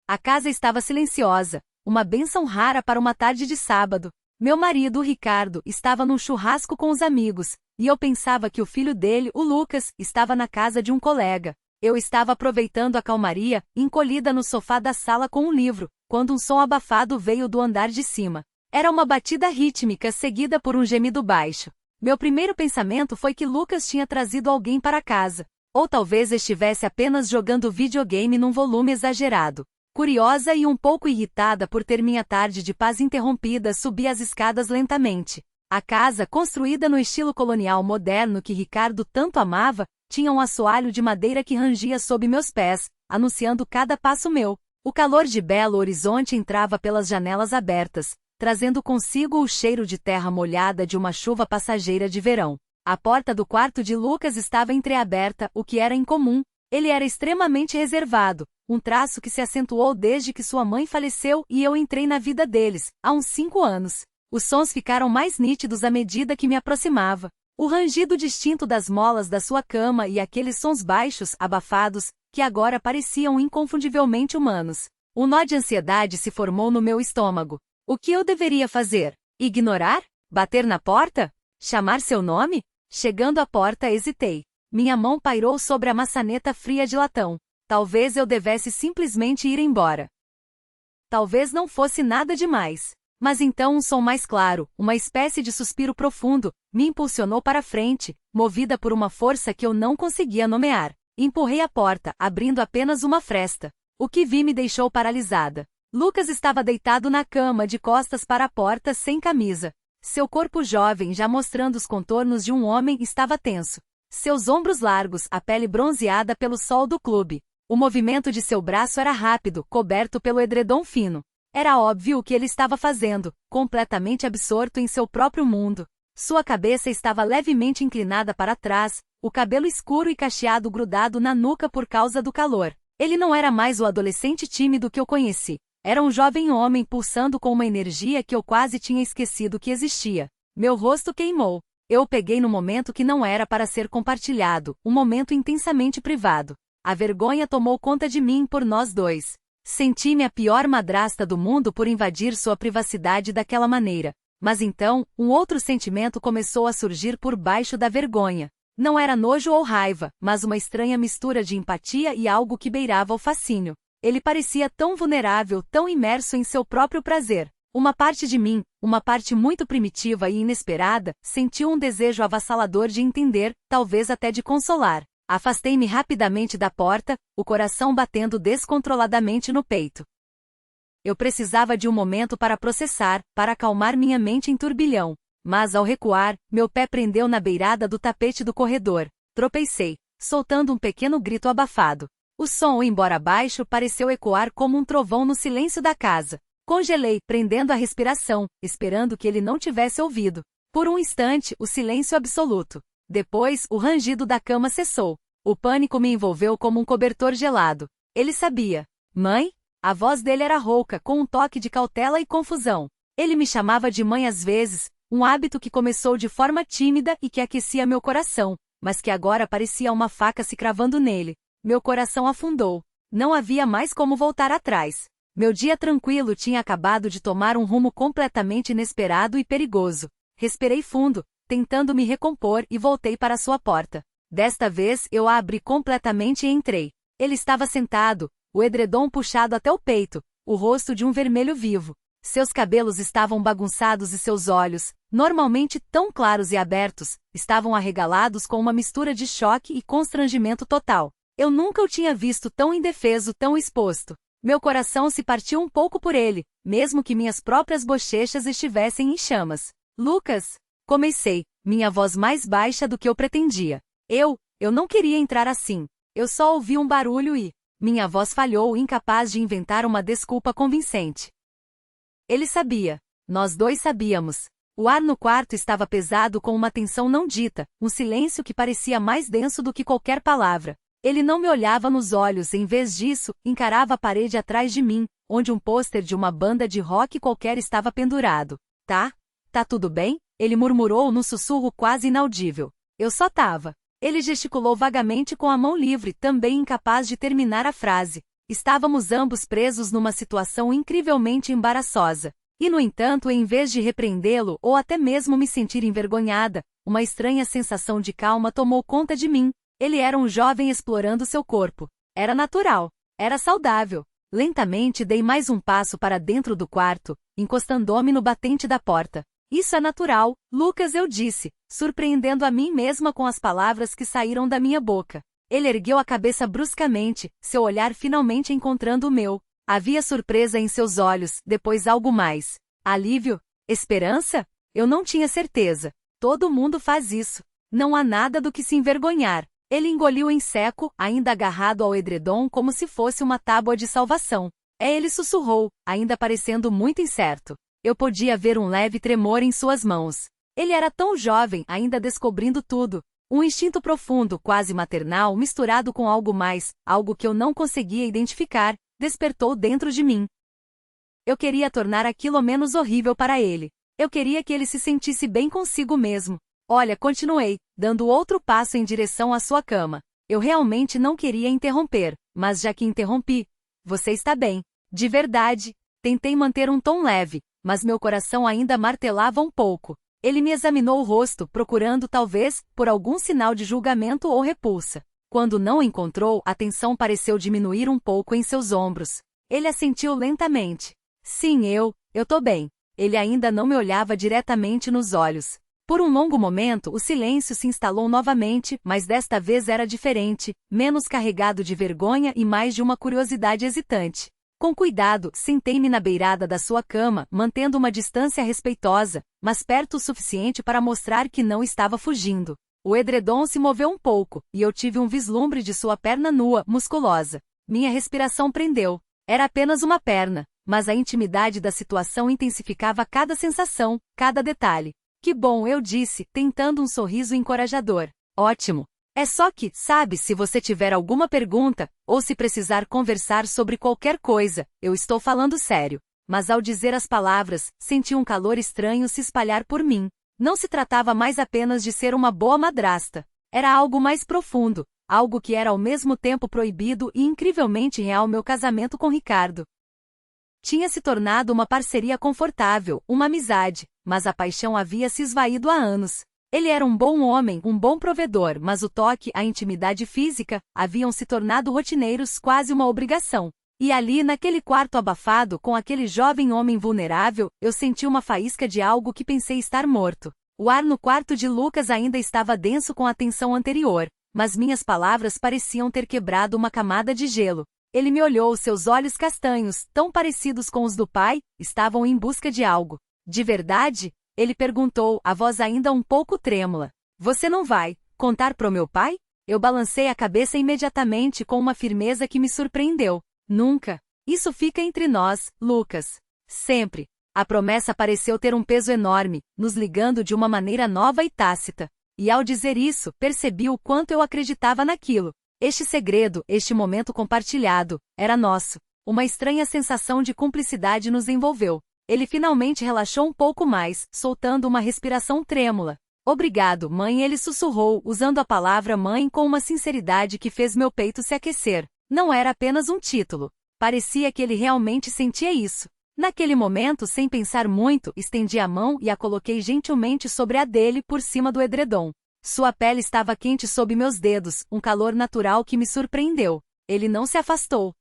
A casa estava silenciosa, uma bênção rara para uma tarde de sábado. Meu marido, o Ricardo, estava num churrasco com os amigos, e eu pensava que o filho dele, o Lucas, estava na casa de um colega. Eu estava aproveitando a calmaria, encolhida no sofá da sala com um livro, quando um som abafado veio do andar de cima. Era uma batida rítmica seguida por um gemido baixo. Meu primeiro pensamento foi que Lucas tinha trazido alguém para casa. Ou talvez estivesse apenas jogando videogame num volume exagerado. Curiosa e um pouco irritada por ter minha tarde de paz interrompida, subi as escadas lentamente. A casa, construída no estilo colonial moderno que Ricardo tanto amava, tinha um assoalho de madeira que rangia sob meus pés, anunciando cada passo meu. O calor de Belo Horizonte entrava pelas janelas abertas, trazendo consigo o cheiro de terra molhada de uma chuva passageira de verão. A porta do quarto de Lucas estava entreaberta, o que era incomum. Ele era extremamente reservado, um traço que se acentuou desde que sua mãe faleceu e eu entrei na vida deles, há uns 5 anos. Os sons ficaram mais nítidos à medida que me aproximava. O rangido distinto das molas da sua cama e aqueles sons baixos, abafados, que agora pareciam inconfundivelmente humanos. Um nó de ansiedade se formou no meu estômago. O que eu deveria fazer? Ignorar? Bater na porta? Chamar seu nome? Chegando à porta, hesitei. Minha mão pairou sobre a maçaneta fria de latão. Talvez eu devesse simplesmente ir embora. Talvez não fosse nada demais. Mas então um som mais claro, uma espécie de suspiro profundo, me impulsionou para frente, movida por uma força que eu não conseguia nomear. Empurrei a porta, abrindo apenas uma fresta. O que vi me deixou paralisada. Lucas estava deitado na cama, de costas para a porta, sem camisa. Seu corpo jovem, já mostrando os contornos de um homem, estava tenso. Seus ombros largos, a pele bronzeada pelo sol do clube. O movimento de seu braço era rápido, coberto pelo edredom fino. Era óbvio o que ele estava fazendo, completamente absorto em seu próprio mundo. Sua cabeça estava levemente inclinada para trás, o cabelo escuro e cacheado grudado na nuca por causa do calor. Ele não era mais o adolescente tímido que eu conheci. Era um jovem homem pulsando com uma energia que eu quase tinha esquecido que existia. Meu rosto queimou. Eu o peguei no momento que não era para ser compartilhado, um momento intensamente privado. A vergonha tomou conta de mim por nós dois. Senti-me a pior madrasta do mundo por invadir sua privacidade daquela maneira. Mas então, um outro sentimento começou a surgir por baixo da vergonha. Não era nojo ou raiva, mas uma estranha mistura de empatia e algo que beirava o fascínio. Ele parecia tão vulnerável, tão imerso em seu próprio prazer. Uma parte de mim, uma parte muito primitiva e inesperada, sentiu um desejo avassalador de entender, talvez até de consolar. Afastei-me rapidamente da porta, o coração batendo descontroladamente no peito. Eu precisava de um momento para processar, para acalmar minha mente em turbilhão. Mas ao recuar, meu pé prendeu na beirada do tapete do corredor. Tropecei, soltando um pequeno grito abafado. O som, embora baixo, pareceu ecoar como um trovão no silêncio da casa. Congelei, prendendo a respiração, esperando que ele não tivesse ouvido. Por um instante, o silêncio absoluto. Depois, o rangido da cama cessou. O pânico me envolveu como um cobertor gelado. Ele sabia. Mãe? A voz dele era rouca, com um toque de cautela e confusão. Ele me chamava de mãe às vezes, um hábito que começou de forma tímida e que aquecia meu coração, mas que agora parecia uma faca se cravando nele. Meu coração afundou. Não havia mais como voltar atrás. Meu dia tranquilo tinha acabado de tomar um rumo completamente inesperado e perigoso. Respirei fundo, tentando me recompor, e voltei para sua porta. Desta vez eu a abri completamente e entrei. Ele estava sentado, o edredom puxado até o peito, o rosto de um vermelho vivo. Seus cabelos estavam bagunçados e seus olhos, normalmente tão claros e abertos, estavam arregalados com uma mistura de choque e constrangimento total. Eu nunca o tinha visto tão indefeso, tão exposto. Meu coração se partiu um pouco por ele, mesmo que minhas próprias bochechas estivessem em chamas. Lucas! Comecei, minha voz mais baixa do que eu pretendia. Eu não queria entrar assim. Eu só ouvi um barulho e... Minha voz falhou, incapaz de inventar uma desculpa convincente. Ele sabia. Nós dois sabíamos. O ar no quarto estava pesado com uma tensão não dita, um silêncio que parecia mais denso do que qualquer palavra. Ele não me olhava nos olhos, em vez disso, encarava a parede atrás de mim, onde um pôster de uma banda de rock qualquer estava pendurado. Tá tudo bem? Ele murmurou num sussurro quase inaudível. Eu só tava. Ele gesticulou vagamente com a mão livre, também incapaz de terminar a frase. Estávamos ambos presos numa situação incrivelmente embaraçosa. E, no entanto, em vez de repreendê-lo ou até mesmo me sentir envergonhada, uma estranha sensação de calma tomou conta de mim. Ele era um jovem explorando seu corpo. Era natural. Era saudável. Lentamente dei mais um passo para dentro do quarto, encostando-me no batente da porta. Isso é natural, Lucas, eu disse, surpreendendo a mim mesma com as palavras que saíram da minha boca. Ele ergueu a cabeça bruscamente, seu olhar finalmente encontrando o meu. Havia surpresa em seus olhos, depois algo mais. Alívio? Esperança? Eu não tinha certeza. Todo mundo faz isso. Não há nada do que se envergonhar. Ele engoliu em seco, ainda agarrado ao edredom como se fosse uma tábua de salvação. Ele sussurrou, ainda parecendo muito incerto. Eu podia ver um leve tremor em suas mãos. Ele era tão jovem, ainda descobrindo tudo. Um instinto profundo, quase maternal, misturado com algo mais, algo que eu não conseguia identificar, despertou dentro de mim. Eu queria tornar aquilo menos horrível para ele. Eu queria que ele se sentisse bem consigo mesmo. Olha, continuei, dando outro passo em direção à sua cama. Eu realmente não queria interromper, mas já que interrompi, você está bem. De verdade. Tentei manter um tom leve, mas meu coração ainda martelava um pouco. Ele me examinou o rosto, procurando talvez, por algum sinal de julgamento ou repulsa. Quando não encontrou, a tensão pareceu diminuir um pouco em seus ombros. Ele assentiu lentamente. Sim, eu tô bem. Ele ainda não me olhava diretamente nos olhos. Por um longo momento, o silêncio se instalou novamente, mas desta vez era diferente, menos carregado de vergonha e mais de uma curiosidade hesitante. Com cuidado, sentei-me na beirada da sua cama, mantendo uma distância respeitosa, mas perto o suficiente para mostrar que não estava fugindo. O edredom se moveu um pouco, e eu tive um vislumbre de sua perna nua, musculosa. Minha respiração prendeu. Era apenas uma perna, mas a intimidade da situação intensificava cada sensação, cada detalhe. Que bom, eu disse, tentando um sorriso encorajador. Ótimo. É só que, sabe, se você tiver alguma pergunta, ou se precisar conversar sobre qualquer coisa, eu estou falando sério. Mas ao dizer as palavras, senti um calor estranho se espalhar por mim. Não se tratava mais apenas de ser uma boa madrasta. Era algo mais profundo, algo que era ao mesmo tempo proibido e incrivelmente real. Meu casamento com Ricardo tinha se tornado uma parceria confortável, uma amizade, mas a paixão havia se esvaído há anos. Ele era um bom homem, um bom provedor, mas o toque, a intimidade física, haviam se tornado rotineiros, quase uma obrigação. E ali, naquele quarto abafado, com aquele jovem homem vulnerável, eu senti uma faísca de algo que pensei estar morto. O ar no quarto de Lucas ainda estava denso com a tensão anterior, mas minhas palavras pareciam ter quebrado uma camada de gelo. Ele me olhou, seus olhos castanhos, tão parecidos com os do pai, estavam em busca de algo. De verdade? Ele perguntou, a voz ainda um pouco trêmula. Você não vai contar pro meu pai? Eu balancei a cabeça imediatamente com uma firmeza que me surpreendeu. Nunca. Isso fica entre nós, Lucas. Sempre. A promessa pareceu ter um peso enorme, nos ligando de uma maneira nova e tácita. E ao dizer isso, percebi o quanto eu acreditava naquilo. Este segredo, este momento compartilhado, era nosso. Uma estranha sensação de cumplicidade nos envolveu. Ele finalmente relaxou um pouco mais, soltando uma respiração trêmula. Obrigado, mãe, ele sussurrou, usando a palavra mãe com uma sinceridade que fez meu peito se aquecer. Não era apenas um título. Parecia que ele realmente sentia isso. Naquele momento, sem pensar muito, estendi a mão e a coloquei gentilmente sobre a dele por cima do edredom. Sua pele estava quente sob meus dedos, um calor natural que me surpreendeu. Ele não se afastou.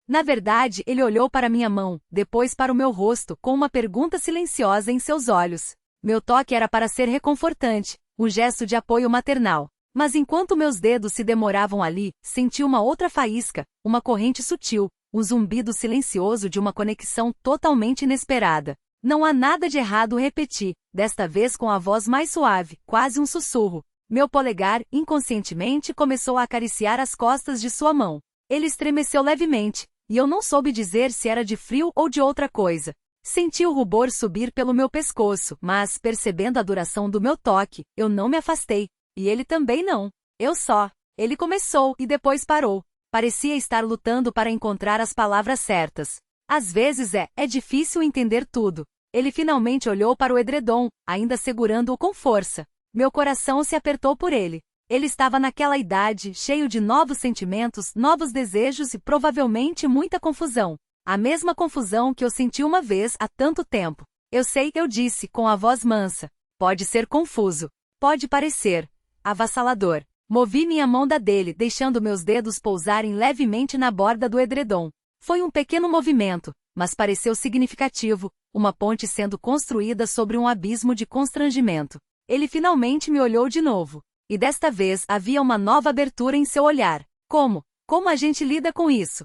Na verdade, ele olhou para minha mão, depois para o meu rosto, com uma pergunta silenciosa em seus olhos. Meu toque era para ser reconfortante, um gesto de apoio maternal. Mas enquanto meus dedos se demoravam ali, senti uma outra faísca, uma corrente sutil, um zumbido silencioso de uma conexão totalmente inesperada. Não há nada de errado, repeti, desta vez com a voz mais suave, quase um sussurro. Meu polegar, inconscientemente, começou a acariciar as costas de sua mão. Ele estremeceu levemente, e eu não soube dizer se era de frio ou de outra coisa. Senti o rubor subir pelo meu pescoço, mas, percebendo a duração do meu toque, eu não me afastei. E ele também não. Eu só. Ele começou e depois parou. Parecia estar lutando para encontrar as palavras certas. Às vezes é difícil entender tudo. Ele finalmente olhou para o edredom, ainda segurando-o com força. Meu coração se apertou por ele. Ele estava naquela idade, cheio de novos sentimentos, novos desejos e provavelmente muita confusão. A mesma confusão que eu senti uma vez há tanto tempo. Eu sei, eu disse, com a voz mansa. Pode ser confuso. Pode parecer avassalador. Movi minha mão da dele, deixando meus dedos pousarem levemente na borda do edredom. Foi um pequeno movimento, mas pareceu significativo, uma ponte sendo construída sobre um abismo de constrangimento. Ele finalmente me olhou de novo. E desta vez havia uma nova abertura em seu olhar. Como? Como a gente lida com isso?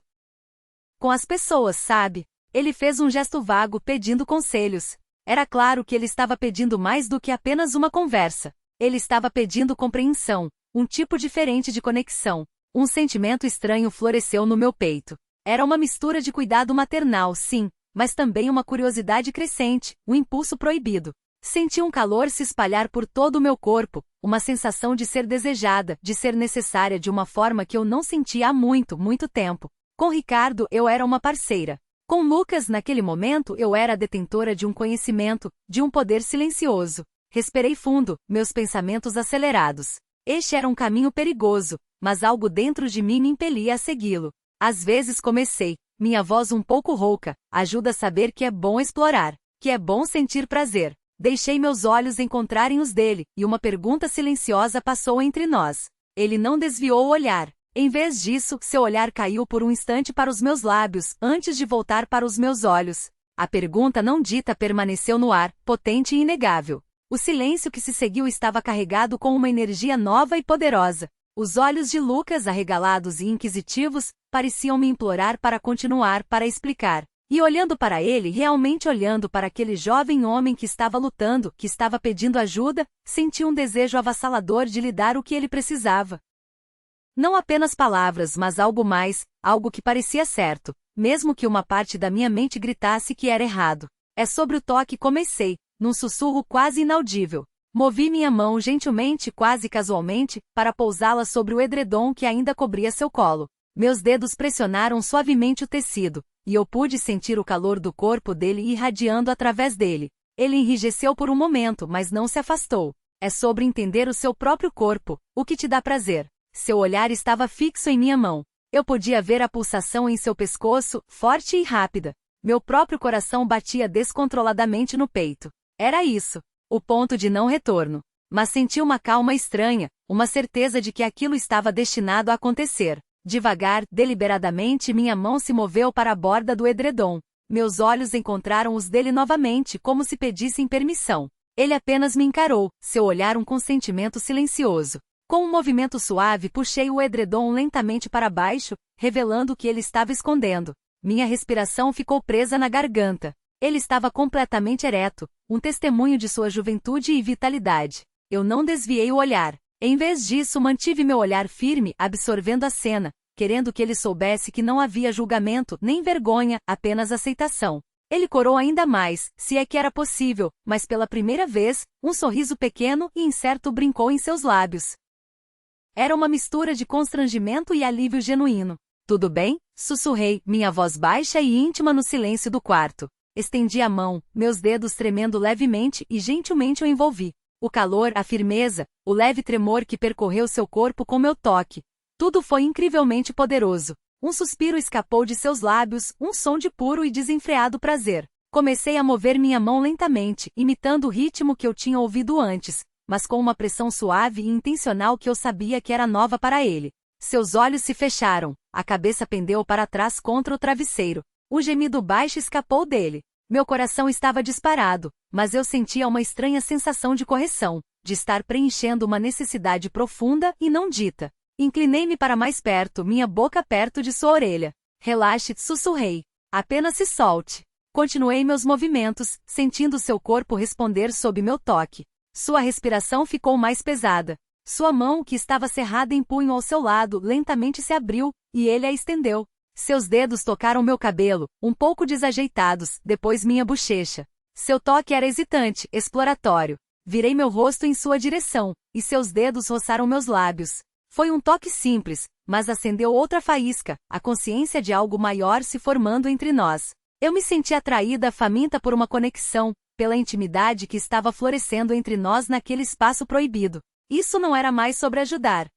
Com as pessoas, sabe? Ele fez um gesto vago pedindo conselhos. Era claro que ele estava pedindo mais do que apenas uma conversa. Ele estava pedindo compreensão, um tipo diferente de conexão. Um sentimento estranho floresceu no meu peito. Era uma mistura de cuidado maternal, sim, mas também uma curiosidade crescente, um impulso proibido. Senti um calor se espalhar por todo o meu corpo, uma sensação de ser desejada, de ser necessária de uma forma que eu não sentia há muito, muito tempo. Com Ricardo eu era uma parceira. Com Lucas naquele momento eu era a detentora de um conhecimento, de um poder silencioso. Respirei fundo, meus pensamentos acelerados. Este era um caminho perigoso, mas algo dentro de mim me impelia a segui-lo. Às vezes comecei, minha voz um pouco rouca, ajuda a saber que é bom explorar, que é bom sentir prazer. Deixei meus olhos encontrarem os dele, e uma pergunta silenciosa passou entre nós. Ele não desviou o olhar. Em vez disso, seu olhar caiu por um instante para os meus lábios, antes de voltar para os meus olhos. A pergunta não dita permaneceu no ar, potente e inegável. O silêncio que se seguiu estava carregado com uma energia nova e poderosa. Os olhos de Lucas, arregalados e inquisitivos, pareciam me implorar para continuar, para explicar. E olhando para ele, realmente olhando para aquele jovem homem que estava lutando, que estava pedindo ajuda, senti um desejo avassalador de lhe dar o que ele precisava. Não apenas palavras, mas algo mais, algo que parecia certo, mesmo que uma parte da minha mente gritasse que era errado. É sobre o toque comecei, num sussurro quase inaudível. Movi minha mão gentilmente, quase casualmente, para pousá-la sobre o edredom que ainda cobria seu colo. Meus dedos pressionaram suavemente o tecido, e eu pude sentir o calor do corpo dele irradiando através dele. Ele enrijeceu por um momento, mas não se afastou. É sobre entender o seu próprio corpo, o que te dá prazer. Seu olhar estava fixo em minha mão. Eu podia ver a pulsação em seu pescoço, forte e rápida. Meu próprio coração batia descontroladamente no peito. Era isso, o ponto de não retorno. Mas senti uma calma estranha, uma certeza de que aquilo estava destinado a acontecer. Devagar, deliberadamente, minha mão se moveu para a borda do edredom. Meus olhos encontraram os dele novamente, como se pedissem permissão. Ele apenas me encarou, seu olhar um consentimento silencioso. Com um movimento suave, puxei o edredom lentamente para baixo, revelando o que ele estava escondendo. Minha respiração ficou presa na garganta. Ele estava completamente ereto, um testemunho de sua juventude e vitalidade. Eu não desviei o olhar. Em vez disso, mantive meu olhar firme, absorvendo a cena, querendo que ele soubesse que não havia julgamento, nem vergonha, apenas aceitação. Ele corou ainda mais, se é que era possível, mas pela primeira vez, um sorriso pequeno e incerto brincou em seus lábios. Era uma mistura de constrangimento e alívio genuíno. Tudo bem? Sussurrei, minha voz baixa e íntima no silêncio do quarto. Estendi a mão, meus dedos tremendo levemente e gentilmente o envolvi. O calor, a firmeza, o leve tremor que percorreu seu corpo com meu toque. Tudo foi incrivelmente poderoso. Um suspiro escapou de seus lábios, um som de puro e desenfreado prazer. Comecei a mover minha mão lentamente, imitando o ritmo que eu tinha ouvido antes, mas com uma pressão suave e intencional que eu sabia que era nova para ele. Seus olhos se fecharam, a cabeça pendeu para trás contra o travesseiro. Um gemido baixo escapou dele. Meu coração estava disparado, mas eu sentia uma estranha sensação de correção, de estar preenchendo uma necessidade profunda e não dita. Inclinei-me para mais perto, minha boca perto de sua orelha. Relaxe, sussurrei. Apenas se solte. Continuei meus movimentos, sentindo seu corpo responder sob meu toque. Sua respiração ficou mais pesada. Sua mão, que estava cerrada em punho ao seu lado, lentamente se abriu, e ele a estendeu. Seus dedos tocaram meu cabelo, um pouco desajeitados, depois minha bochecha. Seu toque era hesitante, exploratório. Virei meu rosto em sua direção, e seus dedos roçaram meus lábios. Foi um toque simples, mas acendeu outra faísca, a consciência de algo maior se formando entre nós. Eu me senti atraída, faminta por uma conexão, pela intimidade que estava florescendo entre nós naquele espaço proibido. Isso não era mais sobre ajudar.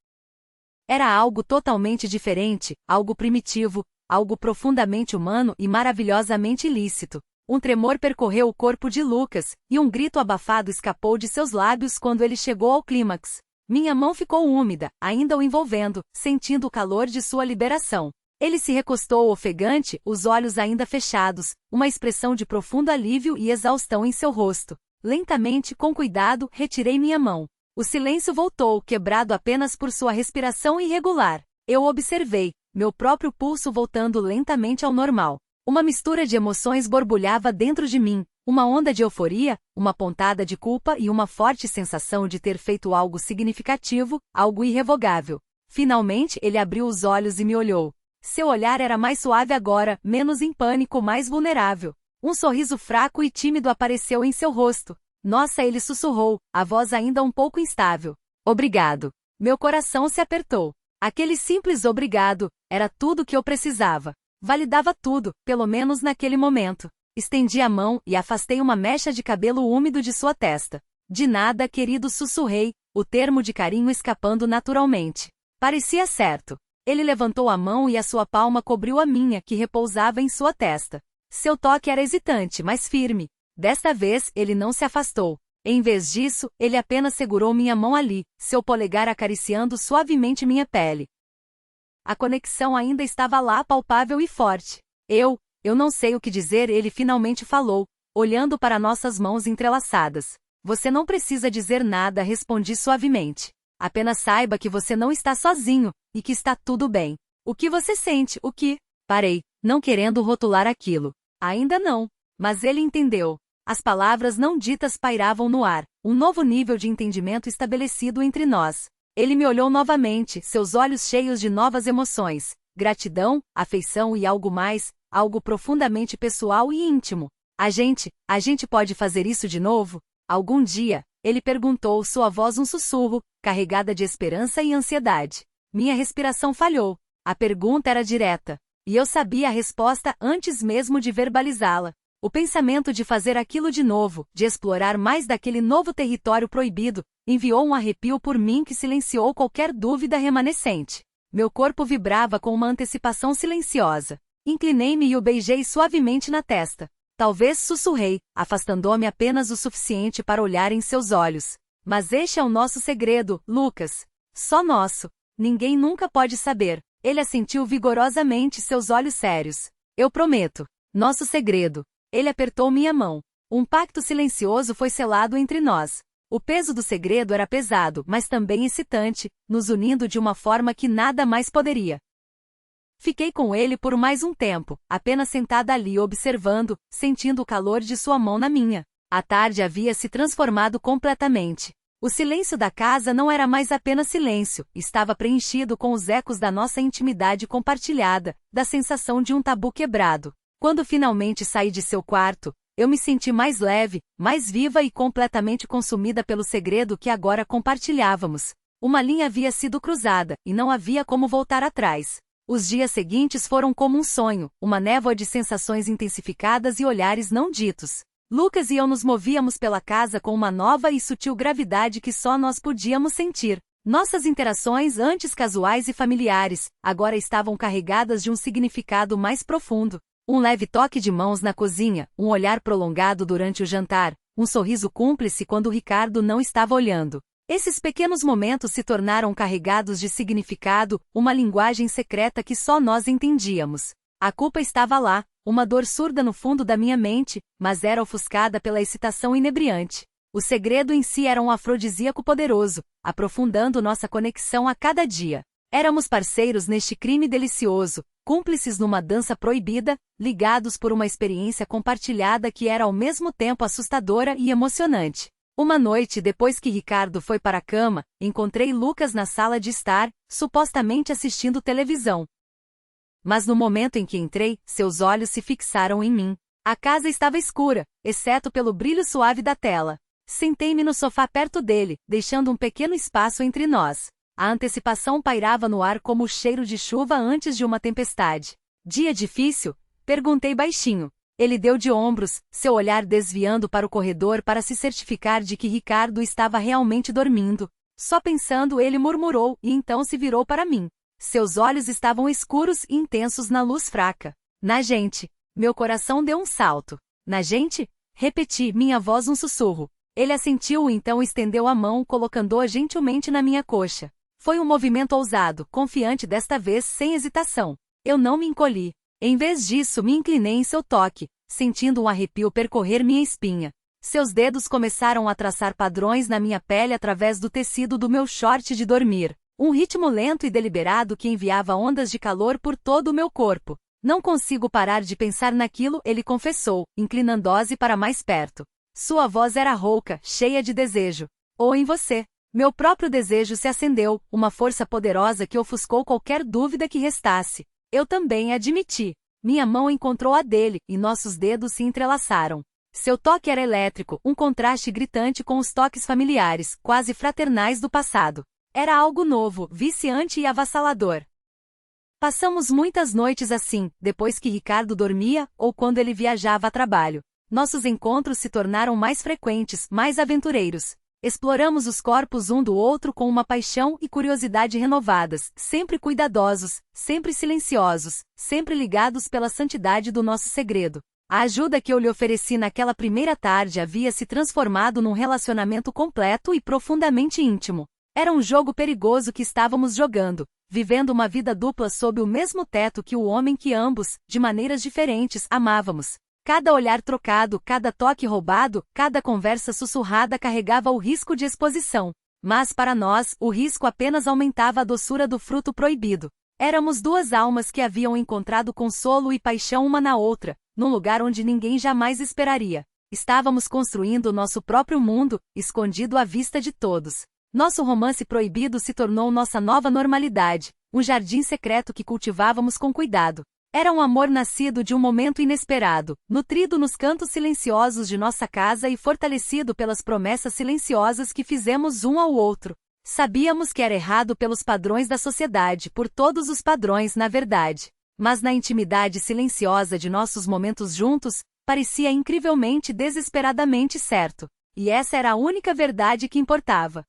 Era algo totalmente diferente, algo primitivo, algo profundamente humano e maravilhosamente ilícito. Um tremor percorreu o corpo de Lucas, e um grito abafado escapou de seus lábios quando ele chegou ao clímax. Minha mão ficou úmida, ainda o envolvendo, sentindo o calor de sua liberação. Ele se recostou ofegante, os olhos ainda fechados, uma expressão de profundo alívio e exaustão em seu rosto. Lentamente, com cuidado, retirei minha mão. O silêncio voltou, quebrado apenas por sua respiração irregular. Eu observei, meu próprio pulso voltando lentamente ao normal. Uma mistura de emoções borbulhava dentro de mim, uma onda de euforia, uma pontada de culpa e uma forte sensação de ter feito algo significativo, algo irrevogável. Finalmente ele abriu os olhos e me olhou. Seu olhar era mais suave agora, menos em pânico, mais vulnerável. Um sorriso fraco e tímido apareceu em seu rosto. Nossa, ele sussurrou, a voz ainda um pouco instável. Obrigado. Meu coração se apertou. Aquele simples obrigado era tudo que eu precisava. Validava tudo, pelo menos naquele momento. Estendi a mão e afastei uma mecha de cabelo úmido de sua testa. De nada, querido, sussurrei, o termo de carinho escapando naturalmente. Parecia certo. Ele levantou a mão e a sua palma cobriu a minha, que repousava em sua testa. Seu toque era hesitante, mas firme. Desta vez, ele não se afastou. Em vez disso, ele apenas segurou minha mão ali, seu polegar acariciando suavemente minha pele. A conexão ainda estava lá, palpável e forte. Eu não sei o que dizer, ele finalmente falou, olhando para nossas mãos entrelaçadas. Você não precisa dizer nada, respondi suavemente. Apenas saiba que você não está sozinho, e que está tudo bem. O que você sente, o que? Parei, não querendo rotular aquilo. Ainda não. Mas ele entendeu. As palavras não ditas pairavam no ar, um novo nível de entendimento estabelecido entre nós. Ele me olhou novamente, seus olhos cheios de novas emoções, gratidão, afeição e algo mais, algo profundamente pessoal e íntimo. A gente pode fazer isso de novo? Algum dia? Ele perguntou, sua voz um sussurro, carregada de esperança e ansiedade. Minha respiração falhou. A pergunta era direta. E eu sabia a resposta antes mesmo de verbalizá-la. O pensamento de fazer aquilo de novo, de explorar mais daquele novo território proibido, enviou um arrepio por mim que silenciou qualquer dúvida remanescente. Meu corpo vibrava com uma antecipação silenciosa. Inclinei-me e o beijei suavemente na testa. Talvez sussurrei, afastando-me apenas o suficiente para olhar em seus olhos. Mas este é o nosso segredo, Lucas. Só nosso. Ninguém nunca pode saber. Ele assentiu vigorosamente, seus olhos sérios. Eu prometo. Nosso segredo. Ele apertou minha mão. Um pacto silencioso foi selado entre nós. O peso do segredo era pesado, mas também excitante, nos unindo de uma forma que nada mais poderia. Fiquei com ele por mais um tempo, apenas sentada ali observando, sentindo o calor de sua mão na minha. A tarde havia se transformado completamente. O silêncio da casa não era mais apenas silêncio, estava preenchido com os ecos da nossa intimidade compartilhada, da sensação de um tabu quebrado. Quando finalmente saí de seu quarto, eu me senti mais leve, mais viva e completamente consumida pelo segredo que agora compartilhávamos. Uma linha havia sido cruzada, e não havia como voltar atrás. Os dias seguintes foram como um sonho, uma névoa de sensações intensificadas e olhares não ditos. Lucas e eu nos movíamos pela casa com uma nova e sutil gravidade que só nós podíamos sentir. Nossas interações, antes casuais e familiares, agora estavam carregadas de um significado mais profundo. Um leve toque de mãos na cozinha, um olhar prolongado durante o jantar, um sorriso cúmplice quando Ricardo não estava olhando. Esses pequenos momentos se tornaram carregados de significado, uma linguagem secreta que só nós entendíamos. A culpa estava lá, uma dor surda no fundo da minha mente, mas era ofuscada pela excitação inebriante. O segredo em si era um afrodisíaco poderoso, aprofundando nossa conexão a cada dia. Éramos parceiros neste crime delicioso, cúmplices numa dança proibida, ligados por uma experiência compartilhada que era ao mesmo tempo assustadora e emocionante. Uma noite depois que Ricardo foi para a cama, encontrei Lucas na sala de estar, supostamente assistindo televisão. Mas no momento em que entrei, seus olhos se fixaram em mim. A casa estava escura, exceto pelo brilho suave da tela. Sentei-me no sofá perto dele, deixando um pequeno espaço entre nós. A antecipação pairava no ar como o cheiro de chuva antes de uma tempestade. Dia difícil? Perguntei baixinho. Ele deu de ombros, seu olhar desviando para o corredor para se certificar de que Ricardo estava realmente dormindo. Só pensando, ele murmurou e então se virou para mim. Seus olhos estavam escuros e intensos na luz fraca. Na gente. Meu coração deu um salto. Na gente? Repeti, minha voz um sussurro. Ele assentiu e então estendeu a mão, colocando-a gentilmente na minha coxa. Foi um movimento ousado, confiante desta vez, sem hesitação. Eu não me encolhi. Em vez disso, me inclinei em seu toque, sentindo um arrepio percorrer minha espinha. Seus dedos começaram a traçar padrões na minha pele através do tecido do meu short de dormir. Um ritmo lento e deliberado que enviava ondas de calor por todo o meu corpo. Não consigo parar de pensar naquilo, ele confessou, inclinando-se para mais perto. Sua voz era rouca, cheia de desejo. Ou em você. Meu próprio desejo se acendeu, uma força poderosa que ofuscou qualquer dúvida que restasse. Eu também admiti. Minha mão encontrou a dele, e nossos dedos se entrelaçaram. Seu toque era elétrico, um contraste gritante com os toques familiares, quase fraternais do passado. Era algo novo, viciante e avassalador. Passamos muitas noites assim, depois que Ricardo dormia, ou quando ele viajava a trabalho. Nossos encontros se tornaram mais frequentes, mais aventureiros. Exploramos os corpos um do outro com uma paixão e curiosidade renovadas, sempre cuidadosos, sempre silenciosos, sempre ligados pela santidade do nosso segredo. A ajuda que eu lhe ofereci naquela primeira tarde havia se transformado num relacionamento completo e profundamente íntimo. Era um jogo perigoso que estávamos jogando, vivendo uma vida dupla sob o mesmo teto que o homem que ambos, de maneiras diferentes, amávamos. Cada olhar trocado, cada toque roubado, cada conversa sussurrada carregava o risco de exposição. Mas para nós, o risco apenas aumentava a doçura do fruto proibido. Éramos duas almas que haviam encontrado consolo e paixão uma na outra, num lugar onde ninguém jamais esperaria. Estávamos construindo nosso próprio mundo, escondido à vista de todos. Nosso romance proibido se tornou nossa nova normalidade, um jardim secreto que cultivávamos com cuidado. Era um amor nascido de um momento inesperado, nutrido nos cantos silenciosos de nossa casa e fortalecido pelas promessas silenciosas que fizemos um ao outro. Sabíamos que era errado pelos padrões da sociedade, por todos os padrões, na verdade. Mas na intimidade silenciosa de nossos momentos juntos, parecia incrivelmente, desesperadamente certo. E essa era a única verdade que importava.